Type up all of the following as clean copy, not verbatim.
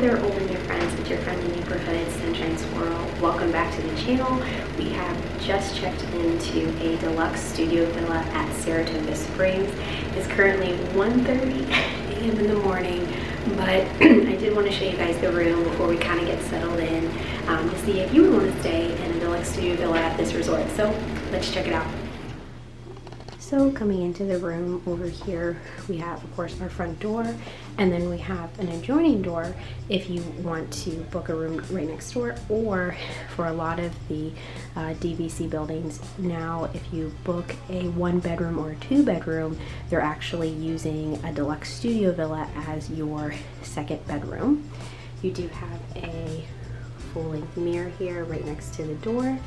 there, old and new friends. It's your friendly neighborhood Sunshine Squirrel. Welcome back to the channel. We have just checked into a deluxe studio villa at Saratoga Springs. It's currently 1:30 a.m. in the morning, but I did want to show you guys the room before we kind of get settled in to see if you would want to stay in a deluxe studio villa at this resort. So let's check it out. So coming into the room over here, we have, of course, our front door, and then we have an adjoining door if you want to book a room right next door, or for a lot of the DVC buildings now, if you book a 1-bedroom or a 2-bedroom, they're actually using a deluxe studio villa as your second bedroom. You do have a full-length mirror here right next to the door.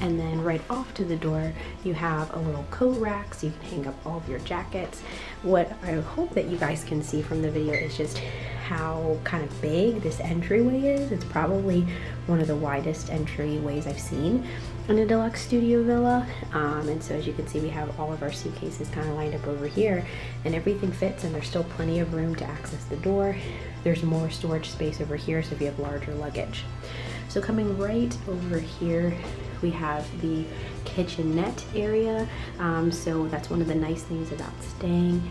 And then right off to the door, you have a little coat rack so you can hang up all of your jackets. What I hope that you guys can see from the video is just how kind of big this entryway is. It's probably one of the widest entryways I've seen in a deluxe studio villa. And so as you can see, we have all of our suitcases kind of lined up over here, and everything fits, and there's still plenty of room to access the door. There's more storage space over here, so if you have larger luggage. So coming right over here, we have the kitchenette area. So that's one of the nice things about staying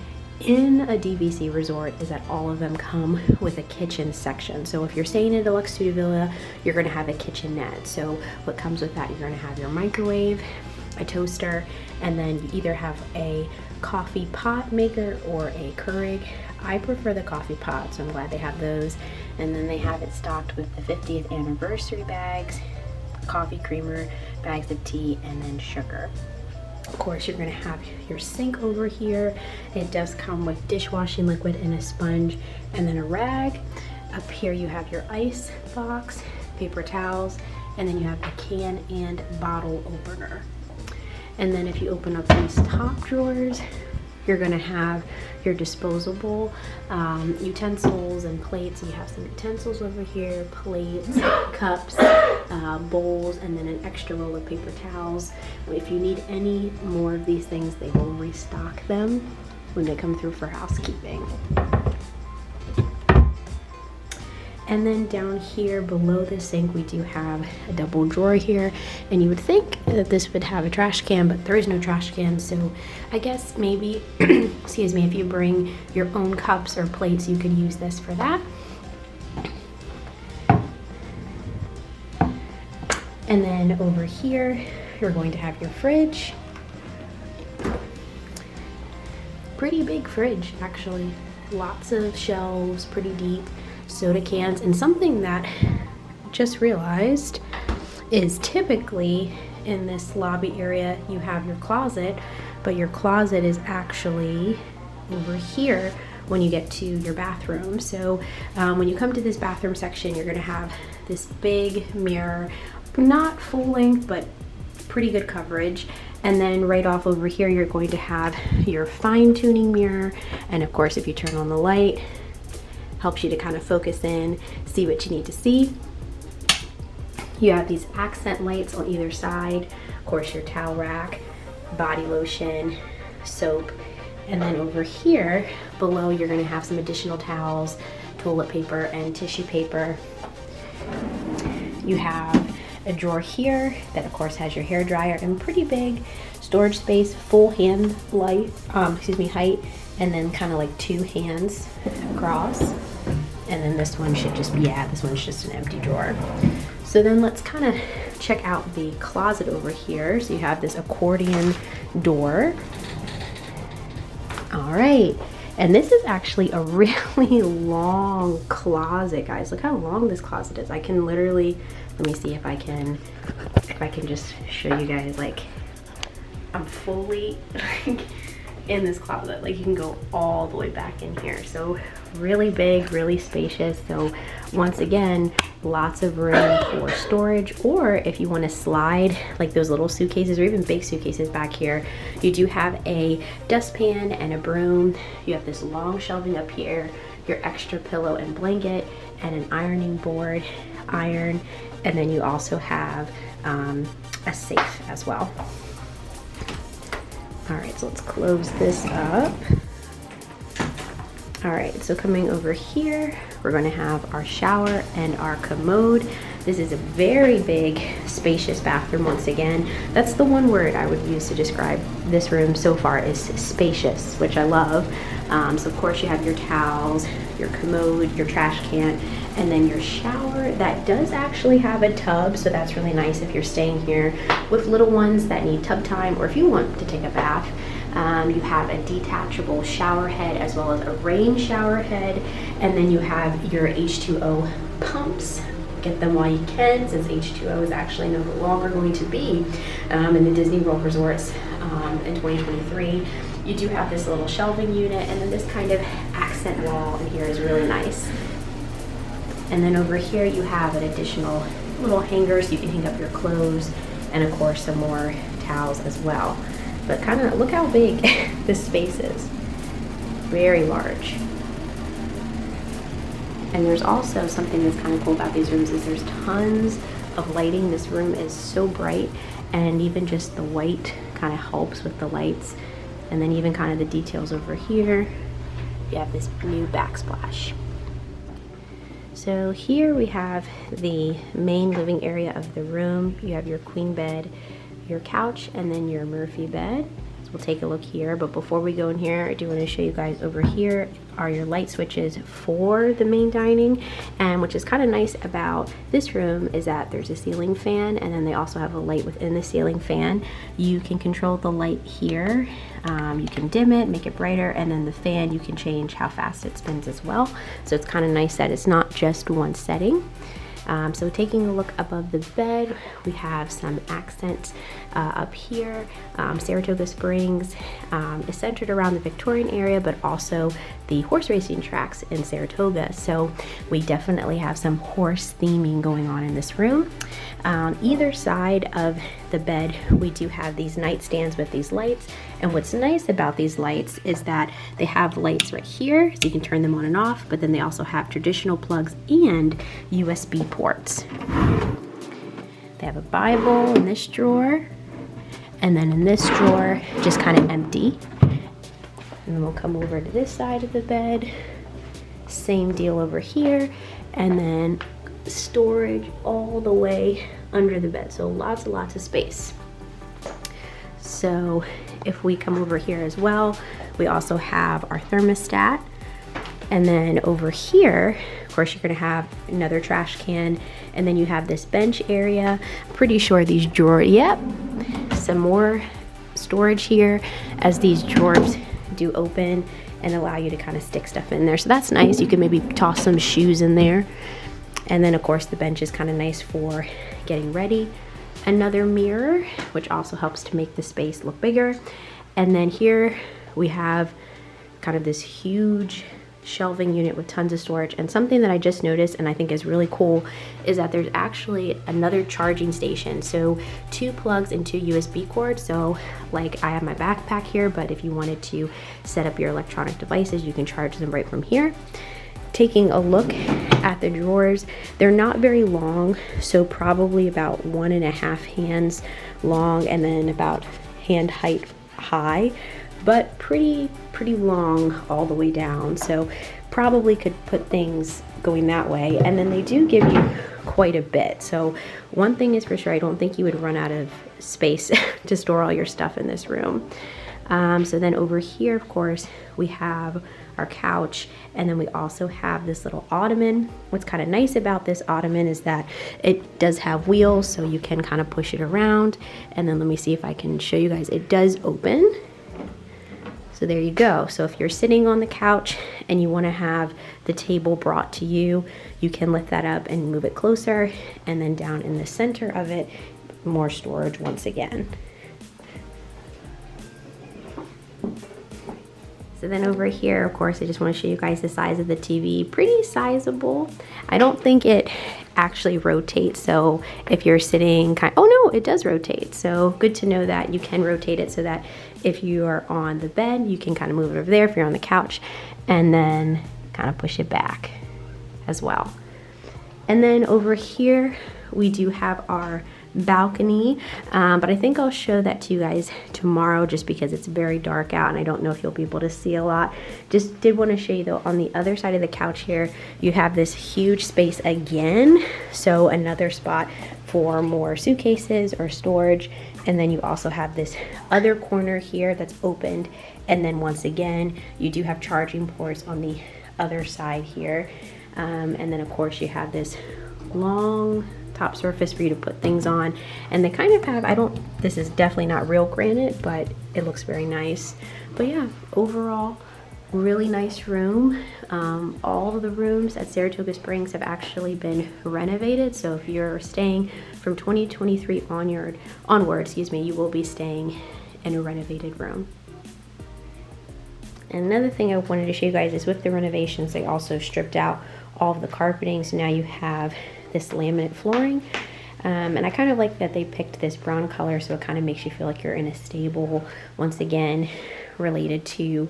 in a DVC resort is that all of them come with a kitchen section. So if you're staying in a deluxe studio villa, you're going to have a kitchenette. So what comes with that, you're going to have your microwave, a toaster, and then you either have a coffee pot maker or a Keurig. I prefer the coffee pot, so I'm glad they have those. And then they have it stocked with the 50th anniversary bags, coffee creamer, bags of tea, and then sugar. Of course, you're going to have your sink over here. It does come with dishwashing liquid and a sponge, and then a rag. Up here you have your ice box, paper towels, and then you have a can and bottle opener. And then if you open up these top drawers, you're going to have your disposable utensils and plates. You have some utensils over here, plates, cups, bowls, and then an extra roll of paper towels. If you need any more of these things, they will restock them when they come through for housekeeping. And then down here below the sink, we do have a double drawer here, and you would think that this would have a trash can, but there is no trash can. So I guess maybe, excuse me, if you bring your own cups or plates, you could use this for that. And then over here, you're going to have your fridge. Pretty big fridge, actually. Lots of shelves, pretty deep. Soda cans, and something that I just realized is typically in this lobby area you have your closet, but your closet is actually over here when you get to your bathroom. So when you come to this bathroom section, you're going to have this big mirror, not full length but pretty good coverage, and then right off over here you're going to have your fine-tuning mirror, and of course if you turn on the light, helps you to kind of focus in, see what you need to see. You have these accent lights on either side, of course your towel rack, body lotion, soap, and then over here below you're going to have some additional towels, toilet paper, and tissue paper. You have a drawer here that of course has your hair dryer and pretty big storage space, full hand height, and then kind of like 2 hands across. And then this one should just be, this one's just an empty drawer. So then let's kind of check out the closet over here. So you have this accordion door. All right, and this is actually a really long closet, guys. Look how long this closet is. I can literally, let me see if I can just show you guys, like I'm fully in this closet. Like you can go all the way back in here. So really big, really spacious. So once again, lots of room for storage, or if you want to slide like those little suitcases or even big suitcases back here, you do have a dustpan and a broom. You have this long shelving up here, your extra pillow and blanket, and an ironing board, iron, and then you also have a safe as well. All right, so let's close this up. All right, so coming over here, we're going to have our shower and our commode. This is a very big, spacious bathroom once again. That's the one word I would use to describe this room so far, is spacious, which I love. So of course you have your towels, your commode, your trash can, and then your shower that does actually have a tub, so that's really nice if you're staying here with little ones that need tub time, or if you want to take a bath. You have a detachable shower head as well as a rain shower head, and then you have your H2O pumps. Get them while you can, since H2O is actually no longer going to be in the Disney World resorts in 2023. You do have this little shelving unit, and then this kind of accent wall in here is really nice. And then over here you have an additional little hanger so you can hang up your clothes, and of course some more towels as well. But kind of look how big this space is. Very large. And there's also something that's kind of cool about these rooms is there's tons of lighting. This room is so bright, and even just the white kind of helps with the lights. And then even kind of the details over here, you have this new backsplash. So here we have the main living area of the room. You have your queen bed, your couch, and then your Murphy bed. So we'll take a look here, but before we go in here, I do want to show you guys over here are your light switches for the main dining. And which is kind of nice about this room is that there's a ceiling fan, and then they also have a light within the ceiling fan. You can control the light here. You can dim it, make it brighter, and then the fan, you can change how fast it spins as well. So it's kind of nice that it's not just one setting. So taking a look above the bed, we have some accents up here. Saratoga Springs is centered around the Victorian area, but also the horse racing tracks in Saratoga. So we definitely have some horse theming going on in this room. Either side of the bed, we do have these nightstands with these lights. And what's nice about these lights is that they have lights right here, so you can turn them on and off, but then they also have traditional plugs and USB ports. They have a Bible in this drawer, and then in this drawer, just kind of empty. And then we'll come over to this side of the bed. Same deal over here, and then storage all the way under the bed. So lots and lots of space. So if we come over here as well, we also have our thermostat. And then over here, of course, you're gonna have another trash can, and then you have this bench area. I'm pretty sure these drawers, yep, some more storage here, as these drawers do open and allow you to kind of stick stuff in there. So that's nice. You can maybe toss some shoes in there. And then of course the bench is kind of nice for getting ready. Another mirror, which also helps to make the space look bigger. And then here we have kind of this huge shelving unit with tons of storage. And something that I just noticed and I think is really cool is that there's actually another charging station. So 2 plugs and 2 USB cords. So like I have my backpack here, but if you wanted to set up your electronic devices, you can charge them right from here. Taking a look at the drawers, they're not very long, so probably about 1.5 hands long, and then about hand height high, but pretty long all the way down. So probably could put things going that way. And then they do give you quite a bit. So one thing is for sure, I don't think you would run out of space to store all your stuff in this room. So then over here, of course, we have our couch, and then we also have this little ottoman. What's kind of nice about this ottoman is that it does have wheels, so you can kind of push it around. And then let me see if I can show you guys. It does open. So there you go. So if you're sitting on the couch and you want to have the table brought to you, you can lift that up and move it closer. And then down in the center of it, more storage once again. So then over here, of course, I just want to show you guys the size of the TV. Pretty sizable. I don't think it actually rotates. So if you're sitting oh no, it does rotate. So good to know that you can rotate it so that if you are on the bed, you can kind of move it over there if you're on the couch, and then kind of push it back as well. And then over here, we do have our balcony, but I think I'll show that to you guys tomorrow just because it's very dark out and I don't know if you'll be able to see a lot. Just did want to show you though, on the other side of the couch here, you have this huge space again, so another spot for more suitcases or storage. And then you also have this other corner here that's opened, and then once again you do have charging ports on the other side here, and then of course you have this long top surface for you to put things on. And they kind of have, this is definitely not real granite, but it looks very nice. But yeah, overall really nice room. All of the rooms at Saratoga Springs have actually been renovated, so if you're staying from 2023 onward, you will be staying in a renovated room. Another thing I wanted to show you guys is with the renovations, they also stripped out all of the carpeting, so now you have this laminate flooring. And I kind of like that they picked this brown color, so it kind of makes you feel like you're in a stable, once again related to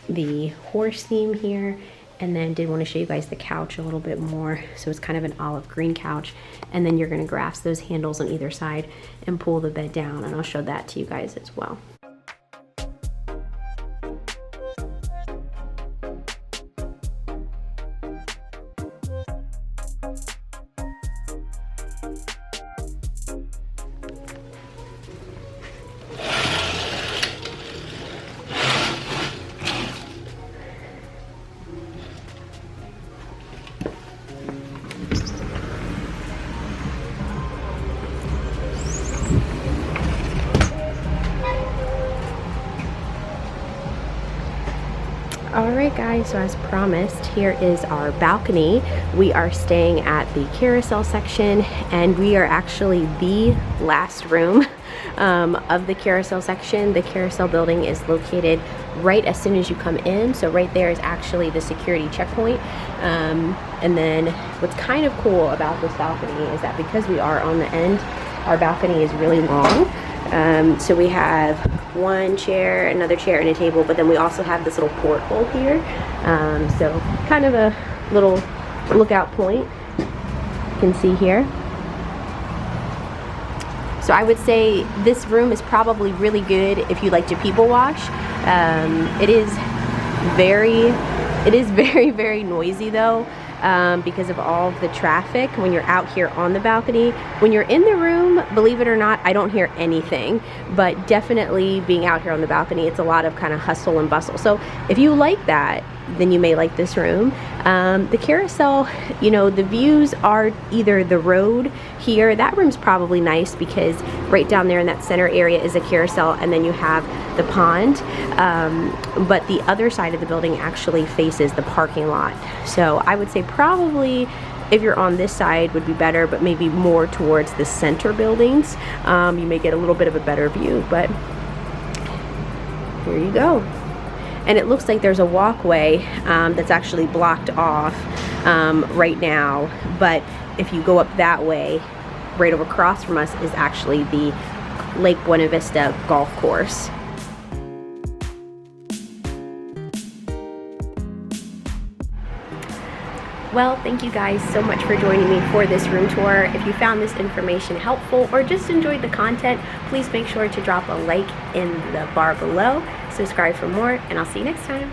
the horse theme here. And then did want to show you guys the couch a little bit more, so it's kind of an olive green couch, and then you're going to grasp those handles on either side and pull the bed down, and I'll show that to you guys as well. Alright guys, so as promised, here is our balcony. We are staying at the carousel section, and we are actually the last room of the carousel section. The carousel building is located right as soon as you come in, so right there is actually the security checkpoint. And then what's kind of cool about this balcony is that because we are on the end, our balcony is really long. So we have one chair, another chair, and a table, but then we also have this little porthole here. So kind of a little lookout point you can see here. So I would say this room is probably really good if you like to people watch. It is very, very noisy though. Because of all of the traffic when you're out here on the balcony. When you're in the room, believe it or not, I don't hear anything, but definitely being out here on the balcony, it's a lot of kind of hustle and bustle. So if you like that, then you may like this room. The carousel, you know, the views are either the road here. That room's probably nice because right down there in that center area is a carousel, and then you have the pond. But the other side of the building actually faces the parking lot. So I would say probably if you're on this side would be better, but maybe more towards the center buildings. You may get a little bit of a better view, but here you go. And it looks like there's a walkway that's actually blocked off right now, but if you go up that way, right over across from us is actually the Lake Buena Vista golf course. Well, thank you guys so much for joining me for this room tour. If you found this information helpful or just enjoyed the content, please make sure to drop a like in the bar below, subscribe for more, and I'll see you next time.